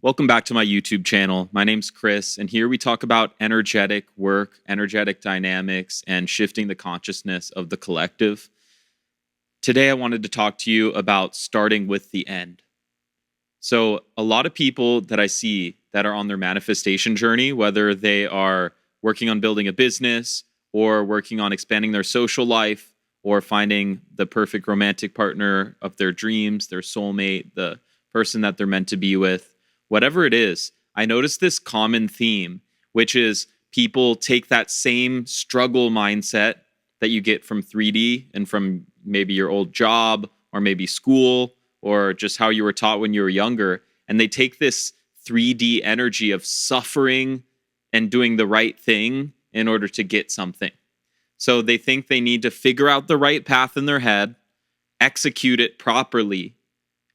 Welcome back to my YouTube channel. My name's Chris, and here we talk about energetic work, energetic dynamics, and shifting the consciousness of the collective. Today, I wanted to talk to you about starting with the end. So, a lot of people that I see that are on their manifestation journey, whether they are working on building a business or working on expanding their social life or finding the perfect romantic partner of their dreams, their soulmate, the person that they're meant to be with, whatever it is, I noticed this common theme, which is people take that same struggle mindset that you get from 3D and from maybe your old job or maybe school or just how you were taught when you were younger, and they take this 3D energy of suffering and doing the right thing in order to get something. So they think they need to figure out the right path in their head, execute it properly,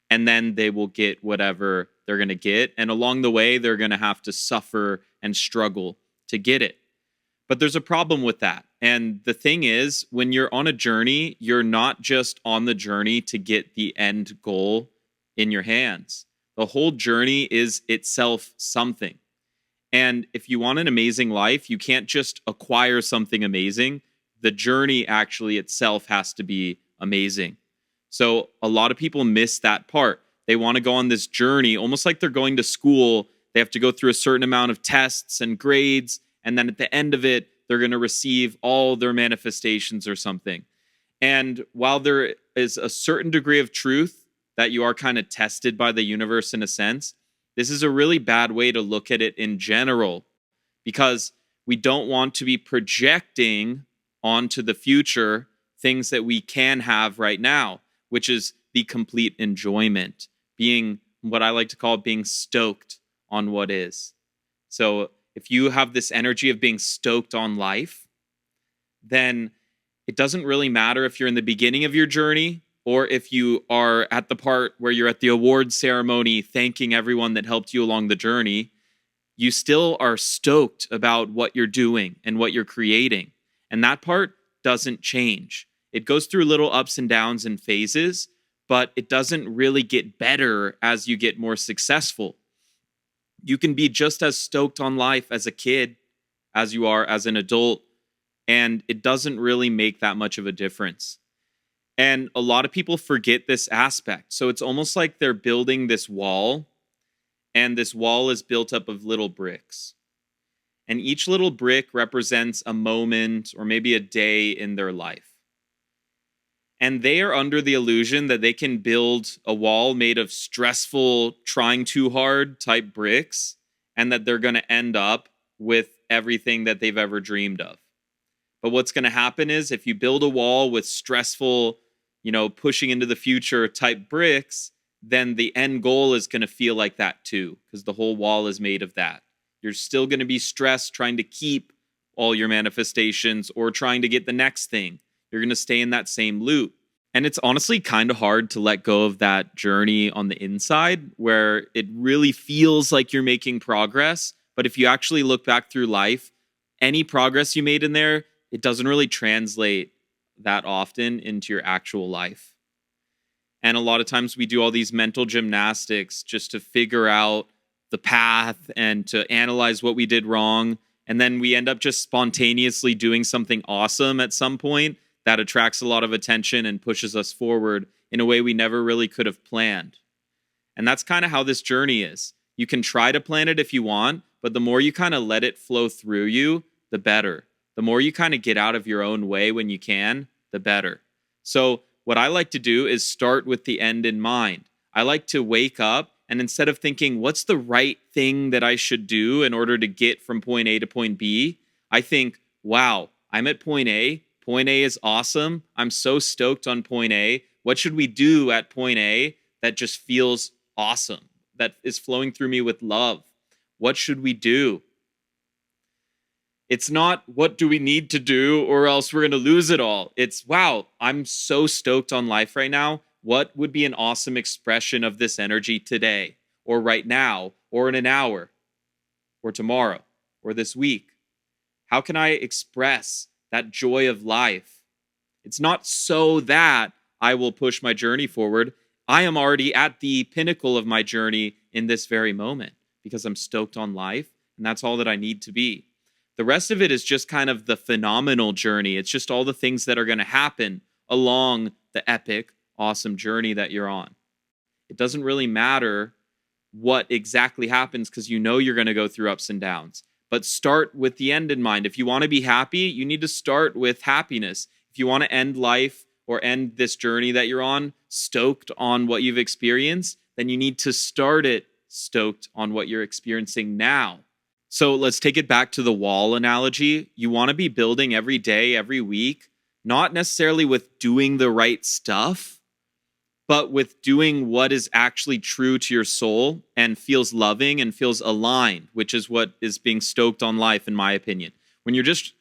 and then they will get whatever they're going to get. And along the way, they're going to have to suffer and struggle to get it. But there's a problem with that. And the thing is, when you're on a journey, you're not just on the journey to get the end goal in your hands. The whole journey is itself something. And if you want an amazing life, you can't just acquire something amazing. The journey actually itself has to be amazing. So a lot of people miss that part. They want to go on this journey, almost like they're going to school. They have to go through a certain amount of tests and grades, and then at the end of it, they're going to receive all their manifestations or something. And while there is a certain degree of truth that you are kind of tested by the universe in a sense, this is a really bad way to look at it in general, because we don't want to be projecting onto the future things that we can have right now, which is the complete enjoyment, being what I like to call being stoked on what is. So if you have this energy of being stoked on life, then it doesn't really matter if you're in the beginning of your journey or if you are at the part where you're at the awards ceremony thanking everyone that helped you along the journey. You still are stoked about what you're doing and what you're creating. And that part doesn't change. It goes through little ups and downs and phases, but it doesn't really get better as you get more successful. You can be just as stoked on life as a kid as you are as an adult, and it doesn't really make that much of a difference. And a lot of people forget this aspect. So it's almost like they're building this wall, and this wall is built up of little bricks. And each little brick represents a moment or maybe a day in their life. And they are under the illusion that they can build a wall made of stressful, trying too hard type bricks, and that they're going to end up with everything that they've ever dreamed of. But what's going to happen is if you build a wall with stressful, pushing into the future type bricks, then the end goal is going to feel like that too, because the whole wall is made of that. You're still going to be stressed trying to keep all your manifestations or trying to get the next thing. You're going to stay in that same loop. And it's honestly kind of hard to let go of that journey on the inside where it really feels like you're making progress. But if you actually look back through life, any progress you made in there, it doesn't really translate that often into your actual life. And a lot of times we do all these mental gymnastics just to figure out the path and to analyze what we did wrong. And then we end up just spontaneously doing something awesome at some point that attracts a lot of attention and pushes us forward in a way we never really could have planned. And that's kind of how this journey is. You can try to plan it if you want, but the more you kind of let it flow through you, the better. The more you kind of get out of your own way when you can, the better. So what I like to do is start with the end in mind. I like to wake up and instead of thinking, what's the right thing that I should do in order to get from point A to point B, I think, wow, I'm at point A. Point A is awesome. I'm so stoked on point A. What should we do at point A that just feels awesome, that is flowing through me with love? What should we do? It's not what do we need to do or else we're going to lose it all. It's, wow, I'm so stoked on life right now. What would be an awesome expression of this energy today or right now or in an hour or tomorrow or this week? How can I express that joy of life? It's not so that I will push my journey forward. I am already at the pinnacle of my journey in this very moment because I'm stoked on life, and that's all that I need to be. The rest of it is just kind of the phenomenal journey. It's just all the things that are going to happen along the epic, awesome journey that you're on. It doesn't really matter what exactly happens because you know you're going to go through ups and downs. But start with the end in mind. If you want to be happy, you need to start with happiness. If you want to end life or end this journey that you're on stoked on what you've experienced, then you need to start it stoked on what you're experiencing now. So let's take it back to the wall analogy. You want to be building every day, every week, not necessarily with doing the right stuff, but with doing what is actually true to your soul and feels loving and feels aligned, which is what is being stoked on life, in my opinion. When you're just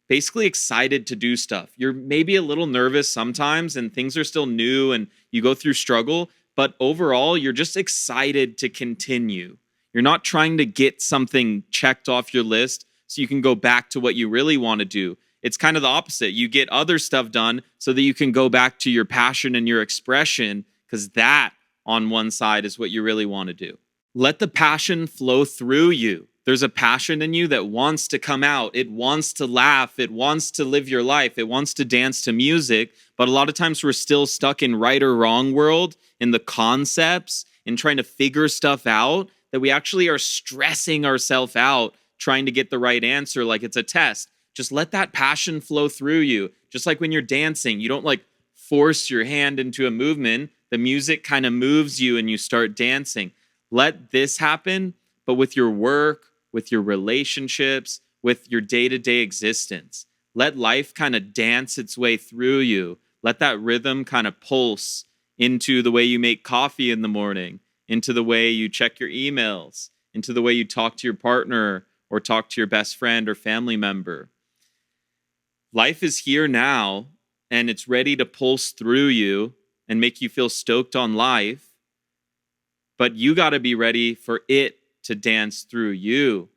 basically excited to do stuff, you're maybe a little nervous sometimes and things are still new and you go through struggle, but overall, you're just excited to continue. You're not trying to get something checked off your list so you can go back to what you really want to do. It's kind of the opposite. You get other stuff done so that you can go back to your passion and your expression, because that on one side is what you really want to do. Let the passion flow through you. There's a passion in you that wants to come out. It wants to laugh. It wants to live your life. It wants to dance to music. But a lot of times we're still stuck in right or wrong world, in the concepts, in trying to figure stuff out, that we actually are stressing ourselves out trying to get the right answer like it's a test. Just let that passion flow through you. Just like when you're dancing, you don't like force your hand into a movement. The music kind of moves you and you start dancing. Let this happen, but with your work, with your relationships, with your day-to-day existence. Let life kind of dance its way through you. Let that rhythm kind of pulse into the way you make coffee in the morning, into the way you check your emails, into the way you talk to your partner or talk to your best friend or family member. Life is here now, and it's ready to pulse through you and make you feel stoked on life. But you got to be ready for it to dance through you.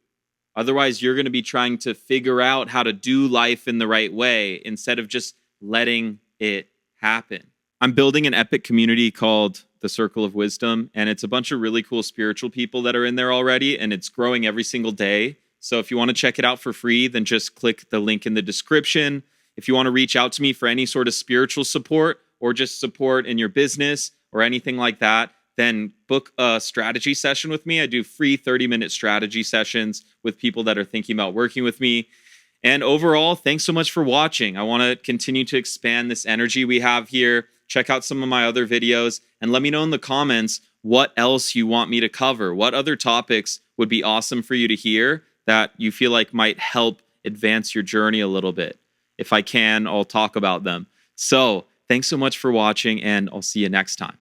Otherwise, you're going to be trying to figure out how to do life in the right way instead of just letting it happen. I'm building an epic community called the Circle of Wisdom, and it's a bunch of really cool spiritual people that are in there already, and it's growing every single day. So if you want to check it out for free, then just click the link in the description. If you want to reach out to me for any sort of spiritual support or just support in your business or anything like that, then book a strategy session with me. I do free 30-minute strategy sessions with people that are thinking about working with me. And overall, thanks so much for watching. I want to continue to expand this energy we have here. Check out some of my other videos and let me know in the comments what else you want me to cover. What other topics would be awesome for you to hear that you feel like might help advance your journey a little bit. If I can, I'll talk about them. So thanks so much for watching, and I'll see you next time.